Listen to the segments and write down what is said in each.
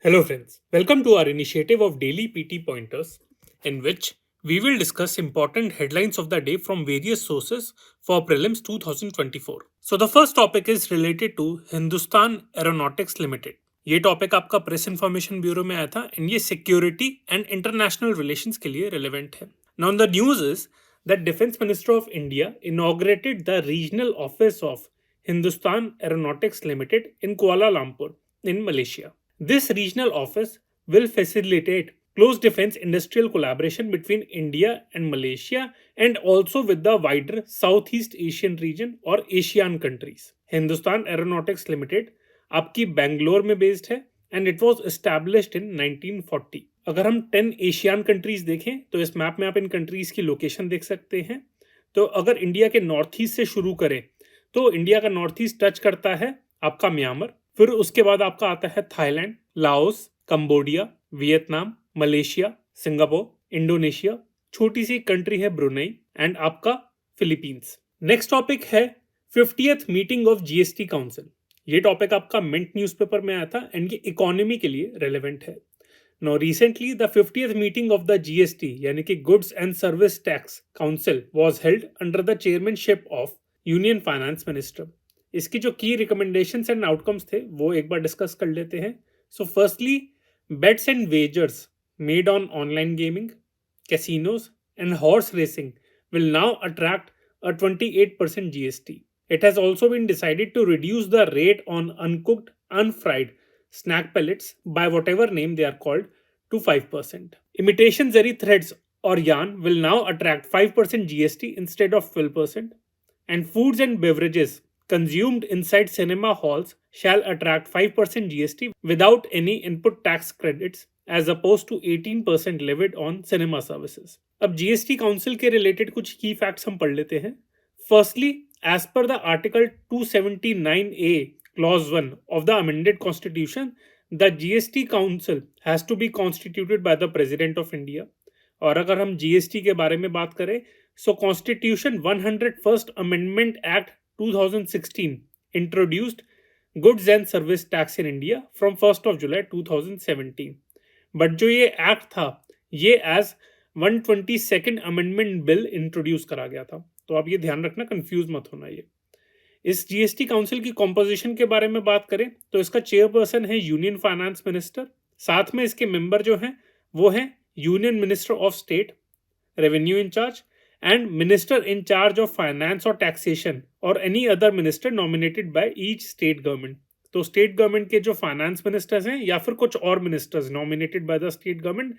Hello, friends. Welcome to our initiative of daily PT pointers, in which we will discuss important headlines of the day from various sources for prelims 2024. So, the first topic is related to Hindustan Aeronautics Limited. ये topic आपका press information bureau में आया था and ये security and international relations के लिए relevant है. Now the news is that defence minister of India inaugurated the regional office of Hindustan Aeronautics Limited in Kuala Lumpur in Malaysia. This regional office will facilitate close defense industrial collaboration between India and Malaysia and also with the wider Southeast Asian region or ASEAN countries. Hindustan Aeronautics Limited आपकी बैंगलोर में based है and it was established in 1940. अगर हम 10 Asian countries देखें तो इस map में आप इन कंट्रीज की लोकेशन देख सकते हैं. तो अगर इंडिया के नॉर्थ ईस्ट से शुरू करें तो इंडिया का नॉर्थ ईस्ट टच करता है आपका म्यांमार, फिर उसके बाद आपका आता है Thailand, Laos, Cambodia, Vietnam, Malaysia, Singapore, Indonesia, छोटी सी कंट्री है ब्रुनेई एंड आपका फिलीपींस. नेक्स्ट टॉपिक है 50th meeting of GST council. ये टॉपिक आपका मिंट न्यूज़पेपर में आया था एंड ये इकोनॉमी के लिए रेलेवेंट है. Now recently the 50th meeting of the GST यानी कि Goods and Service Tax Council was held under the chairmanship of union finance minister. इसकी जो की रिकमेंडेशंस एंड आउटकम्स थे वो एक बार डिस्कस कर लेते हैं. So firstly, bets and wagers made on online gaming, casinos and horse racing will now attract a 28% GST. It has also been decided to reduce the rate on uncooked, unfried snack pellets by whatever name they are called to 5%. Imitation zari threads or yarn will now attract 5% GST instead of 12%. And foods and beverages consumed inside cinema halls shall attract 5% GST without any input tax credits as opposed to 18% levied on cinema services. अब GST council के related कुछ की facts हम पढ़ लेते हैं. Firstly, as per the article 279A clause 1 of the amended constitution, the GST council has to be constituted by the president of India. और अगर हम GST के बारे में बात करें, so Constitution 101st Amendment Act 2016 introduced Goods and Service Tax in India from 1st of July 2017. But जो ये एक्ट था ये as 122nd amendment bill introduce करा गया था. तो आप ये ध्यान रखना, कंफ्यूज मत होना. ये इस जीएसटी काउंसिल की कॉम्पोजिशन के बारे में बात करें तो इसका चेयरपर्सन है यूनियन फाइनेंस मिनिस्टर. साथ में इसके मेंबर जो हैं वो हैं union minister of state, revenue in charge and minister in charge of finance और टैक्सेशन और any other minister nominated by each state government. तो स्टेट गवर्नमेंट के जो फाइनेंस मिनिस्टर्स हैं या फिर कुछ और ministers nominated by the state government,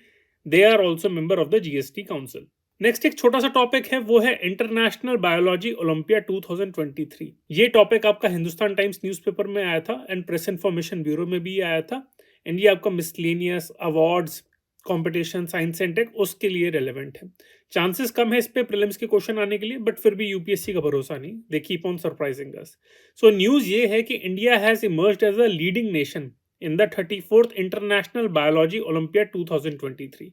they are also member of the GST council. Next एक छोटा सा टॉपिक है वो है इंटरनेशनल बायोलॉजी ओलंपियाड 2023. ये टॉपिक आपका हिंदुस्तान टाइम्स न्यूज़पेपर में आया था एंड प्रेस इंफॉर्मेशन ब्यूरो में भी आया था. एंड ये आपका miscellaneous awards competition science and tech उसके लिए रेलेवेंट है. चांसेस कम है इस पे प्रीलिम्स के क्वेश्चन आने के लिए, बट फिर भी यूपीएससी का भरोसा नहीं, they keep on surprising us. So news ये है कि India has emerged as a leading nation in the 34th international biology olympiad 2023.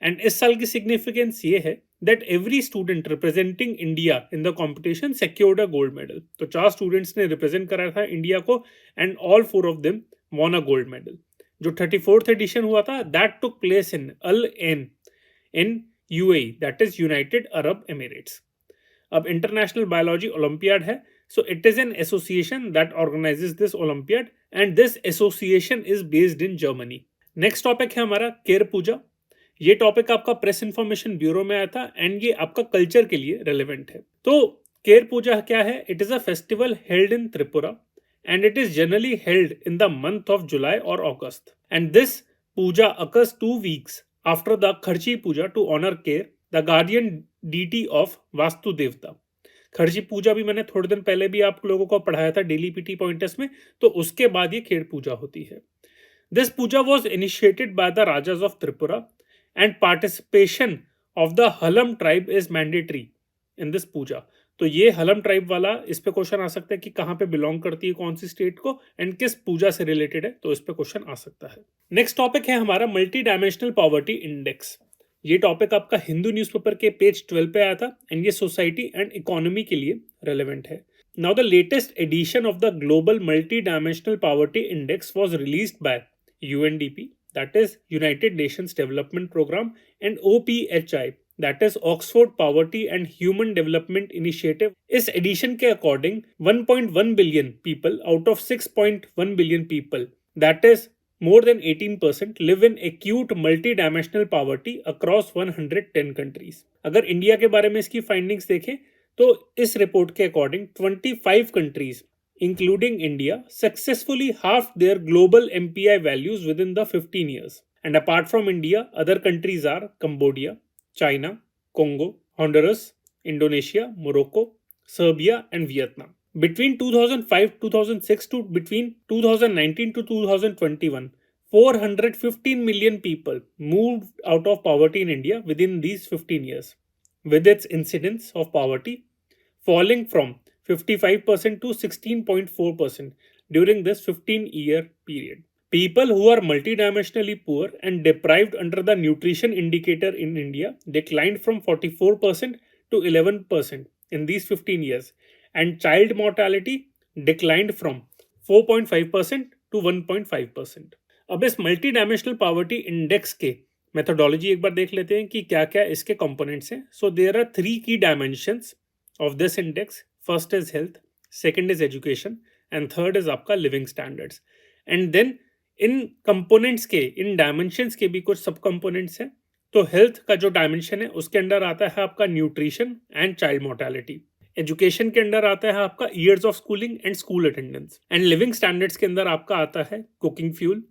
And इस साल की सिग्निफिकेंस ये है that every student representing India in the competition secured a gold medal. तो 4 students ने रिप्रेजेंट करा था इंडिया को and all 4 of them won a gold medal. जो 34th एडिशन हुआ था that took place in Al Ain in UAE, that is United Arab Emirates. अब international biology olympiad है, so it is an association that organises this olympiad and this association is based in Germany. Next topic है हमारा केर पूजा. ये topic आपका press information bureau में आया था एंड ये आपका कल्चर के लिए रेलेवेंट है. तो केर पूजा क्या है? It is a festival held in Tripura and it is generally held in the month of July or August. And this puja occurs 2 weeks after the Kharchi Puja to honor Ker, the guardian deity of Vastu Devta. खर्ची पूजा भी मैंने थोड़े दिन पहले भी आप लोगों को पढ़ाया था डेली पीटी पॉइंटर्स में, तो उसके बाद ये खेड़ पूजा होती है. This puja was initiated by the rajas of Tripura and participation of the Halam tribe is mandatory in this puja. तो ये हलम ट्राइब वाला इस पे क्वेश्चन आ सकता है कि कहाँ पे बिलोंग करती है, कौन सी स्टेट को, एंड किस पूजा से रिलेटेड है, तो इस पे क्वेश्चन आ सकता है. नेक्स्ट टॉपिक है हमारा मल्टी डायमेंशनल पॉवर्टी इंडेक्स. ये टॉपिक आपका हिंदू न्यूज़पेपर के पेज 12 पे आया था एंड ये सोसाइटी एंड इकोनॉमी के लिए रेलेवेंट है. Now the latest edition of the global multi dimensional poverty index was released by UNDP, that is United Nations Development Program, and OPHI, that is Oxford Poverty and Human Development Initiative. इस addition के according 1.1 billion people out of 6.1 billion people, that is more than 18%, live in acute multi-dimensional poverty across 110 countries. अगर India के बारे में इसकी findings देखें तो इस रिपोर्ट के according 25 countries including India successfully halved their global MPI values within the 15 years. And apart from India, other countries are Cambodia, China, Congo, Honduras, Indonesia, Morocco, Serbia, and Vietnam. Between 2005-2006 to between 2019 to 2021, 415 million people moved out of poverty in India within these 15 years, with its incidence of poverty falling from 55% to 16.4% during this 15-year period. People who are multidimensionally poor and deprived under the nutrition indicator in India declined from 44% to 11% in these 15 years, and child mortality declined from 4.5% to 1.5%. अब इस multi dimensional poverty index के methodology एक बार देख लेते हैं कि क्या क्या इसके कंपोनेंट्स हैं. सो देयर आर 3 की dimensions of this index. First is health, second is education, and third is आपका living standards. And then in components के, इन डायमेंशंस के भी कुछ सब कंपोनेंट्स हैं. तो हेल्थ का जो डायमेंशन है उसके अंडर आता है आपका nutrition and child mortality. Education के अंदर आता है आपका years of schooling and school attendance. And living standards के अंदर आपका आता है cooking fuel,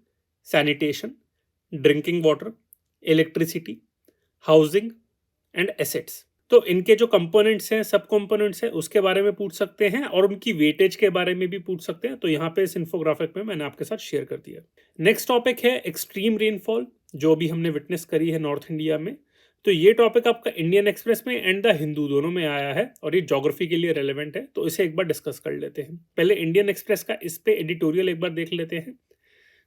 sanitation, drinking water, electricity, housing and assets. तो इनके जो कंपोनेंट्स हैं, सब कंपोनेंट्स हैं, उसके बारे में पूछ सकते हैं और उनकी वेटेज के बारे में भी पूछ सकते हैं. तो यहाँ पे इस इन्फोग्राफिक में मैंने आपके साथ शेयर कर दिया. नेक्स्ट टॉपिक है एक्सट्रीम रेनफॉल, जो भी हमने विटनेस करी है नॉर्थ इंडिया में. तो ये टॉपिक आपका इंडियन एक्सप्रेस में एंड द हिंदू दोनों में आया है और ये ज्योग्राफी के लिए रेलेवेंट है. तो इसे एक बार डिस्कस कर लेते हैं. पहले इंडियन एक्सप्रेस का इस पे एडिटोरियल एक बार देख लेते हैं.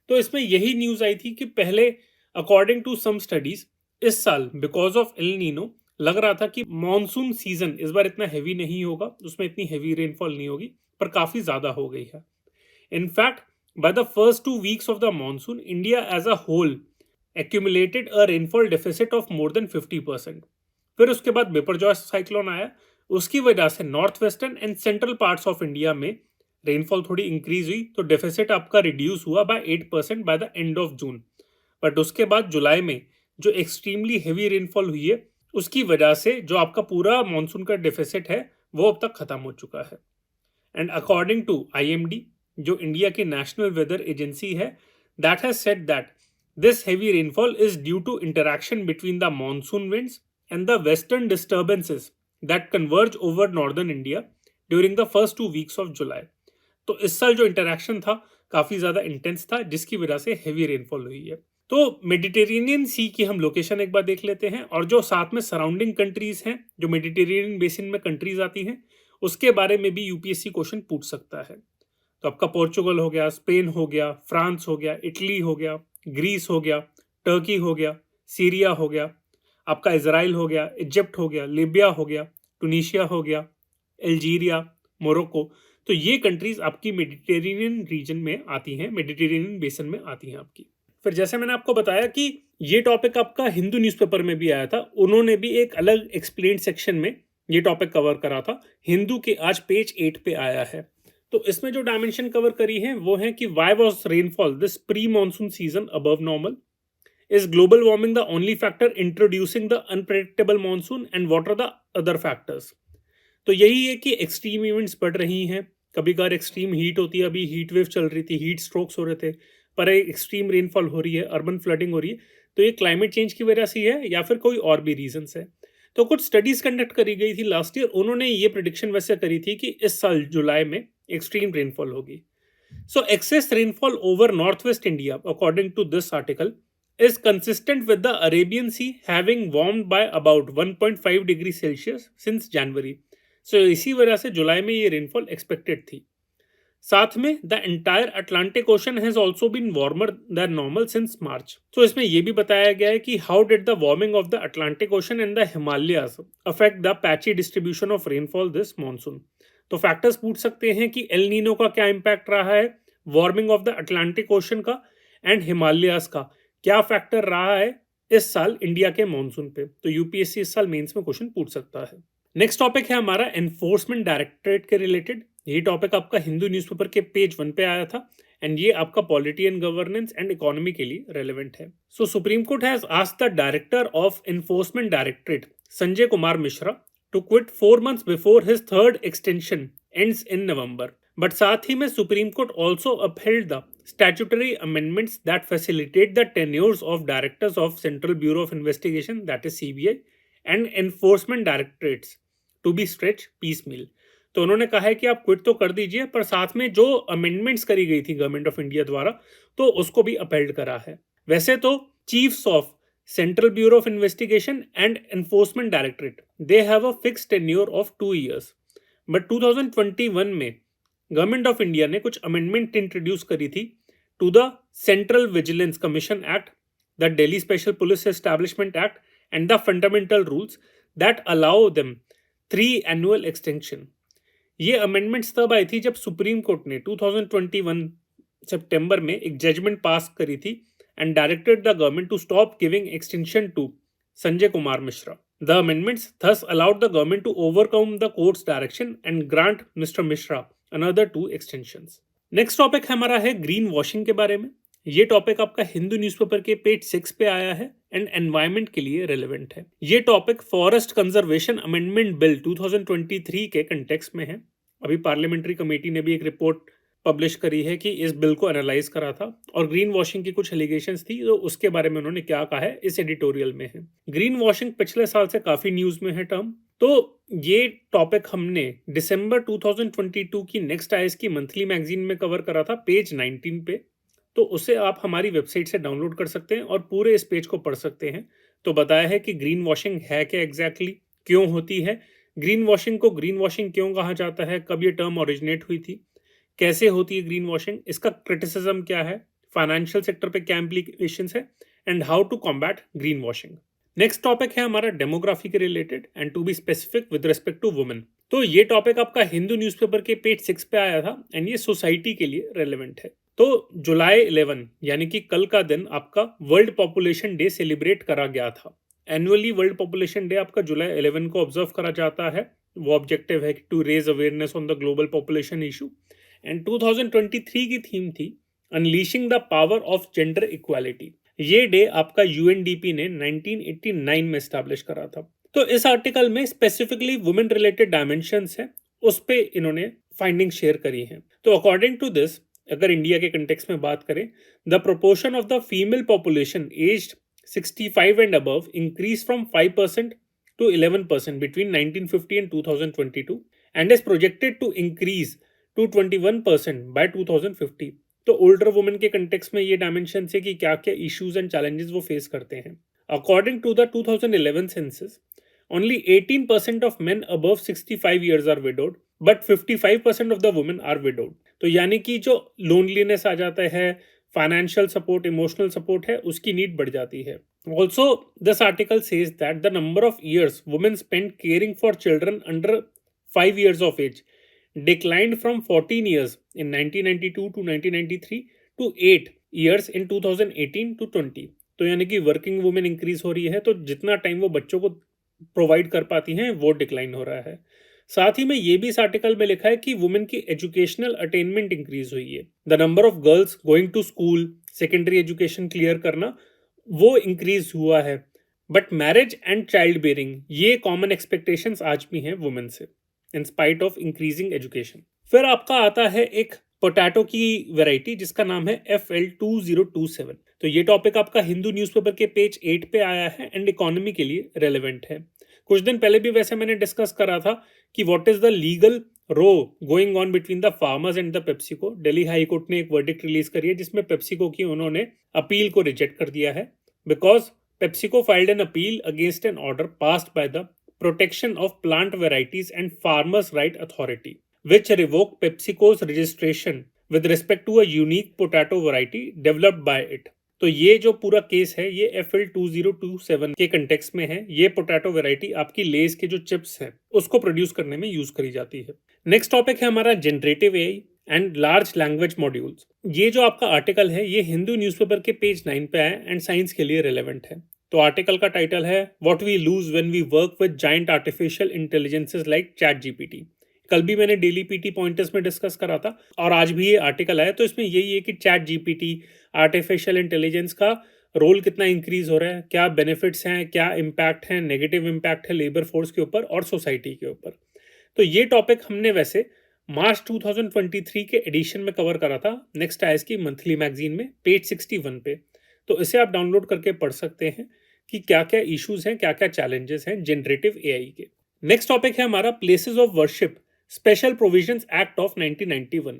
तो इसमें यही न्यूज आई थी कि पहले अकॉर्डिंग टू सम स्टडीज इस साल बिकॉज ऑफ एल नीनो लग रहा था कि मॉनसून सीजन इस बार इतना हैवी नहीं होगा, उसमें इतनी हैवी रेनफॉल नहीं होगी, पर काफी ज्यादा हो गई है. In fact by the first 2 weeks of the monsoon India as a whole accumulated a rainfall deficit of more than 50%. फिर उसके बाद बिपरजॉय साइक्लोन आया, उसकी वजह से north western and central parts of India में रेनफॉल थोड़ी इंक्रीज हुई, तो डेफिसिट आपका रिड्यूस हुआ by 8% by the end of June. But उसके बाद जुलाई में जो एक्सट्रीमली हैवी रेनफॉल हुई है उसकी वजह से जो आपका पूरा मानसून का डेफिसिट है वो अब तक खत्म हो चुका है. एंड अकॉर्डिंग टू IMD, जो इंडिया की नेशनल वेदर एजेंसी है, that has said that this heavy rainfall is due to interaction between the monsoon winds and the western disturbances that converge over northern India during the first 2 weeks of July. तो इस साल जो interaction था काफी ज्यादा intense था, जिसकी वजह से हेवी रेनफॉल हुई है. तो मेडिटेरेनियन सी की हम लोकेशन एक बार देख लेते हैं और जो साथ में सराउंडिंग कंट्रीज हैं, जो मेडिटेरेनियन बेसिन में कंट्रीज आती हैं, उसके बारे में भी UPSC क्वेश्चन पूछ सकता है. तो आपका पोर्चुगल हो गया, स्पेन हो गया, फ्रांस हो गया, इटली हो गया, ग्रीस हो गया, टर्की हो गया, सीरिया हो गया, आपका इजराइल हो गया, इजिप्ट हो गया, लीबिया हो गया, टूनिशिया हो गया, अल्जीरिया, मोरक्को. तो ये कंट्रीज आपकी मेडिटेरेनियन रीजन में आती हैं, मेडिटेरेनियन बेसिन में आती हैं आपकी. फिर जैसे मैंने आपको बताया कि ये टॉपिक आपका हिंदू न्यूज़पेपर में भी आया था, उन्होंने भी एक अलग एक्सप्लेन सेक्शन में ये टॉपिक कवर करा था. हिंदू के आज पेज 8 पे आया है. तो इसमें जो डायमेंशन कवर करी है वो है कि why was rainfall this pre monsoon season above normal, is global warming the only factor introducing the unpredictable monsoon, and what are the other factors. तो यही है कि एक्सट्रीम इवेंट्स बढ़ रही हैं, कभी कभार एक्सट्रीम हीट होती है, अभी हीट वेव चल रही थी, हीट स्ट्रोक्स हो रहे थे, पर एक्सट्रीम रेनफॉल हो रही है, अर्बन फ्लडिंग हो रही है. तो ये क्लाइमेट चेंज की वजह से है या फिर कोई और भी रीजंस है. तो कुछ स्टडीज कंडक्ट करी गई थी लास्ट ईयर, उन्होंने ये प्रिडिक्शन वैसे करी थी कि इस साल जुलाई में एक्सट्रीम रेनफॉल होगी. So excess rainfall over north west India according to this article is consistent with the Arabian Sea having warmed by about 1.5 degree Celsius since January. So इसी वजह से जुलाई में ये रेनफॉल एक्सपेक्टेड थी. साथ में the entire Atlantic ocean has also been warmer than normal since March. तो इसमें यह भी बताया गया है कि how did the warming of the Atlantic ocean and the Himalayas affect the patchy distribution of rainfall this monsoon. तो फैक्टर्स पूछ सकते हैं कि एल नीनो का क्या इंपैक्ट रहा है, warming of the Atlantic ocean का, एंड हिमालयास का क्या फैक्टर रहा है इस साल इंडिया के मॉनसून पे। तो यूपीएससी इस साल मेंस में क्वेश्चन पूछ सकता है। नेक्स्ट टॉपिक है हमारा एनफोर्समेंट डायरेक्टरेट के रिलेटेड। ये टॉपिक आपका हिंदू न्यूज़पेपर के पेज 1 पे आया था एंड ये आपका polity and governance and economy के लिए रेलेवेंट है। So supreme court has asked the director of enforcement directorate Sanjay Kumar Mishra to quit 4 months before his third extension ends in November. But साथ ही में supreme court also upheld the statutory amendments that facilitate the tenures of directors of Central Bureau of Investigation, that is CBI, and enforcement directorates to be stretched piecemeal. तो उन्होंने कहा है कि आप quit तो कर दीजिए पर साथ में जो अमेंडमेंट्स करी गई थी गवर्नमेंट ऑफ इंडिया द्वारा तो उसको भी अपहेल्ड करा है। वैसे तो chiefs of central bureau of investigation and enforcement directorate they have a fixed tenure of 2 years, but 2021 में गवर्नमेंट ऑफ इंडिया ने कुछ अमेंडमेंट इंट्रोड्यूस करी थी to the central vigilance commission act, the Delhi special police establishment act and the fundamental rules that allow them 3 annual extension. ये amendments तब आई थी जब सुप्रीम कोर्ट ने 2021 सितंबर में एक जजमेंट पास करी थी and directed the government to stop giving extension to Sanjay Kumar Mishra. The amendments thus allowed the government to overcome the court's direction and grant Mr. Mishra another 2 extensions. Next topic हमारा है green washing के बारे में। ये topic आपका Hindu newspaper के page 6 पे आया है एंड एनवायरमेंट के लिए रेलेवेंट है। ये topic forest conservation amendment bill 2023 के कंटेक्स्ट में है। अभी पार्लियामेंट्री कमेटी ने भी एक रिपोर्ट पब्लिश करी है कि इस बिल को एनालाइज करा था और ग्रीन वॉशिंग की कुछ एलिगेशंस थी तो उसके बारे में उन्होंने क्या कहा है इस एडिटोरियल में है। ग्रीन वॉशिंग पिछले साल से काफी न्यूज में है टर्म। तो ये टॉपिक हमने दिसंबर 2022 की नेक्स्ट आईएएस की मंथली मैगजीन में कवर करा था पेज 19 पे। तो उसे आप हमारी वेबसाइट से डाउनलोड कर सकते हैं और पूरे इस पेज को पढ़ सकते हैं। तो बताया है कि ग्रीन वॉशिंग है क्या एग्जैक्टली, क्यों होती है, ग्रीन वॉशिंग को ग्रीन वॉशिंग क्यों कहा जाता है, कब ये टर्म ओरिजिनेट हुई थी, कैसे होती है ग्रीन वॉशिंग, इसका क्रिटिसिज्म क्या है, फाइनेंशियल सेक्टर पे क्या इम्प्लीकेशंस है and how to combat green washing. Next topic है हमारा डेमोग्राफी के related and to be specific with respect to women. तो ये टॉपिक आपका हिंदू न्यूज़पेपर के पेज 6 पे आया था एंड ये सोसाइटी के लिए रेलेवेंट है। तो जुलाई 11 यानी कि कल का दिन आपका वर्ल्ड पॉपुलेशन डे सेलिब्रेट करा गया था। एनुअली वर्ल्ड पॉपुलेशन डे आपका जुलाई 11 को ऑब्जर्व करा जाता है। वो ऑब्जेक्टिव है to raise awareness on the global population issue and 2023 की थीम थी unleashing the power of gender equality. ये डे आपका यूएनडीपी ने 1989 में स्टैब्लिश करा था। तो इस आर्टिकल में स्पेसिफिकली वुमेन रिलेटेड डायमेंशंस है उस पे इन्होंने फाइंडिंग शेयर करी है। तो अकॉर्डिंग टू दिस अगर इंडिया के कंटेक्स्ट में बात करें, the proportion of the female population aged 65 and above increase from 5% to 11% between 1950 and 2022 and is projected to increase to 21% by 2050। तो ओल्डर वुमेन के कंटेक्स्ट में ये डायमेंशन है कि क्या क्या इश्यूज एंड चैलेंजेस वो फेस करते हैं। According to the 2011 census only 18% of men above 65 years are widowed but 55% of the women are widowed। तो यानी कि जो लोनलीनेस आ जाता है, फाइनेंशियल सपोर्ट, इमोशनल सपोर्ट है, उसकी नीड बढ़ जाती है। Also, this article says that the number of years women spend caring for children under 5 years of age declined from 14 years in 1992 to 1993 to 8 years in 2018 to 20। तो यानी कि working women increase हो रही है तो जितना टाइम वो बच्चों को प्रोवाइड कर पाती हैं वो डिक्लाइन हो रहा है। साथ ही में ये भी इस आर्टिकल में लिखा है कि वुमेन की एजुकेशनल अटेनमेंट इंक्रीज हुई है। The number of girls going to school, secondary education clear करना वो इंक्रीज हुआ है। But marriage and child bearing ये कॉमन एक्सपेक्टेशंस आज भी हैं वुमेन से in spite of increasing education. फिर आपका आता है एक पोटैटो की वैरायटी जिसका नाम है FL2027। तो ये टॉपिक आपका हिंदू न्यूज़पेपर के पेज 8 पे आया है एंड इकोनॉमी के लिए रेलेवेंट है। कुछ दिन पहले भी वैसे मैंने डिस्कस करा था कि what is the legal row going on between the farmers and the PepsiCo. Delhi high court ने एक वर्डिक्ट रिलीज करी है जिसमें पेप्सिको की उन्होंने अपील को रिजेक्ट कर दिया है because PepsiCo filed an appeal against an order passed by the protection of plant varieties and farmers right authority which revoked PepsiCo's registration with respect to a unique potato variety developed by it। तो ये जो पूरा case है ये FL2027 के context में है। ये पोटैटो वेराइटी आपकी लेस के जो चिप्स हैं उसको प्रोड्यूस करने में यूज करी जाती है। नेक्स्ट टॉपिक है हमारा generative AI and large language modules. ये जो आपका आर्टिकल है ये हिंदू न्यूज़पेपर के पेज 9 पे है एंड साइंस के लिए रिलेवेंट है। तो आर्टिकल का टाइटल है what we lose when we work with giant artificial intelligences like chat GPT. कल भी मैंने डेली पीटी पॉइंटर्स में डिस्कस करा था और आज भी ये आर्टिकल आया। तो इसमें यही है कि चैट जीपीटी आर्टिफिशियल इंटेलिजेंस का रोल कितना इंक्रीज हो रहा है, क्या बेनिफिट्स हैं, क्या इम्पैक्ट है, नेगेटिव इम्पैक्ट है लेबर फोर्स के ऊपर और सोसाइटी के ऊपर। तो ये टॉपिक हमने वैसे मार्च 2023 के एडिशन में कवर करा था नेक्स्ट आईएएस की मंथली मैगजीन में पेज 61 पे। तो इसे आप डाउनलोड करके पढ़ सकते हैं कि क्या क्या इश्यूज हैं, क्या क्या चैलेंजेस हैं जनरेटिव एआई के। नेक्स्ट टॉपिक है हमारा places of worship special provisions act of 1991।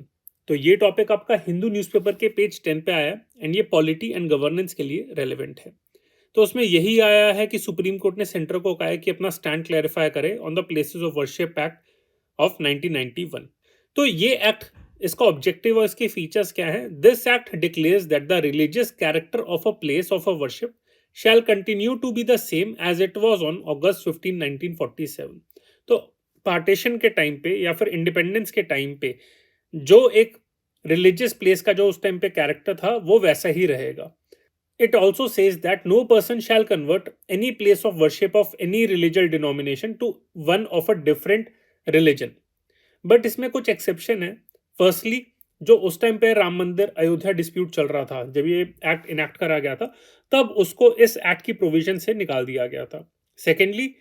तो ये टॉपिक आपका हिंदू न्यूज़पेपर के पेज 10 पे आया एंड ये पॉलिटी एंड गवर्नेंस के लिए रेलेवेंट है। तो उसमें यही आया है कि सुप्रीम कोर्ट ने सेंटर को कहा है कि अपना स्टैंड क्लैरिफाई करे on the places of worship act of 1991। तो ये एक्ट, इसका ऑब्जेक्टिव और इसके फीचर्स क्या है? This act declares that the religious character of a place of a worship shall continue to be the same as it was on August 15, 1947। तो partition के time पे या फिर इंडिपेंडेंस के टाइम पे जो एक रिलीजियस प्लेस का जो उस टाइम पे कैरेक्टर था वो वैसा ही रहेगा। It also says that no person shall convert any place of worship of any religious denomination to one of a different religion. But इसमें कुछ एक्सेप्शन है। फर्स्टली, जो उस टाइम पे राम मंदिर अयोध्या डिस्प्यूट चल रहा था, जब ये एक्ट इनैक्ट करा गया था, तब उसको इस एक्ट की प्रोविजन से निकाल दिया गया था। Secondly,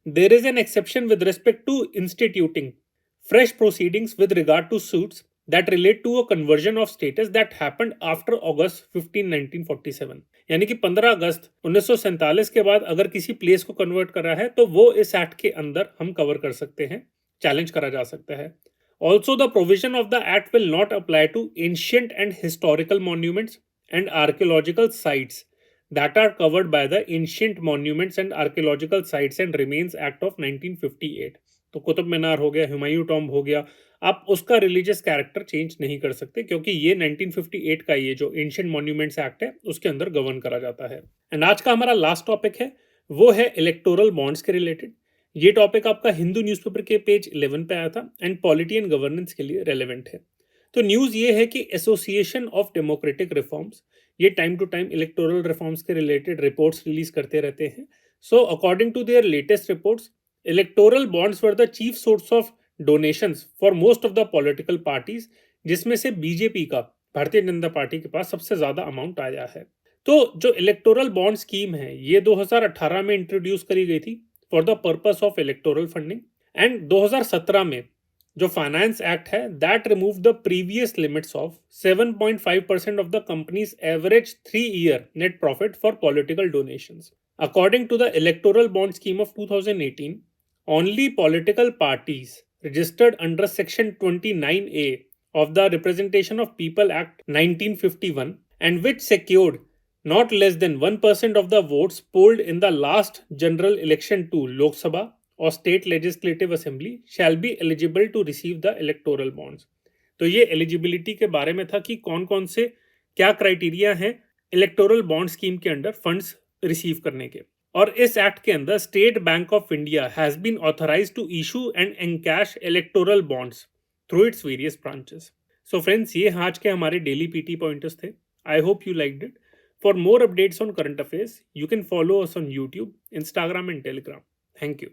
there is an exception with respect to instituting fresh proceedings with regard to suits that relate to a conversion of status that happened after August 15, 1947। यानी कि 15 अगस्त 1947 के बाद अगर किसी प्लेस को कन्वर्ट कर रहा है तो वो इस एक्ट के अंदर हम कवर कर सकते हैं, चैलेंज करा जा सकता है। Also the provision of the act will not apply to ancient and historical monuments and archaeological sites that are covered by the Ancient Monuments and Archaeological Sites and Remains Act of 1958। तो कुतुब मीनार हो गया, Humayun tomb हो गया, आप उसका religious character change नहीं कर सकते क्योंकि ये 1958 का ये जो एंशियंट मॉन्यूमेंट्स एक्ट है उसके अंदर गवर्न करा जाता है। एंड आज का हमारा लास्ट टॉपिक है वो है इलेक्टोरल बॉन्ड्स के रिलेटेड। ये टॉपिक आपका हिंदू न्यूज़पेपर के पेज 11 पे आया था एंड पॉलिटी एंड गवर्नेंस के लिए रेलेवेंट है। तो न्यूज़ ये है कि एसोसिएशन ऑफ डेमोक्रेटिक रिफॉर्म्स ये time to time electoral reforms के रिलेटेड रिपोर्ट्स रिलीज करते रहते हैं। So according to their latest reports, electoral bonds were the chief source of donations for most of the political parties, जिसमें से BJP का, Bharatiya Janata party के पास सबसे ज्यादा अमाउंट आया है। तो जो इलेक्टोरल बॉन्ड स्कीम है ये 2018 में इंट्रोड्यूस करी गई थी for the purpose of electoral funding and 2017 में जो फाइनेंस एक्ट है that remove the previous limits of 7.5% of the companies average 3-year net profit for political donations. According to the electoral bond scheme of 2018, only political parties registered under section 29A of the Representation of People Act 1951 and which secured not less than 1% of the votes polled in the last general election to Lok Sabha or state legislative assembly shall be eligible to receive the electoral bonds। तो ये eligibility के बारे में था कि कौन कौन से क्या क्राइटेरिया हैं इलेक्टोरल बॉन्ड स्कीम के अंदर फंड्स रिसीव करने के। और इस एक्ट के अंदर State Bank of India has been authorised to issue and encash electoral bonds through its various branches. So friends, ये आज के हमारे डेली पीटी पॉइंटर्स थे। I hope you liked it. For more updates on current affairs you can follow us on YouTube, Instagram and Telegram. Thank you.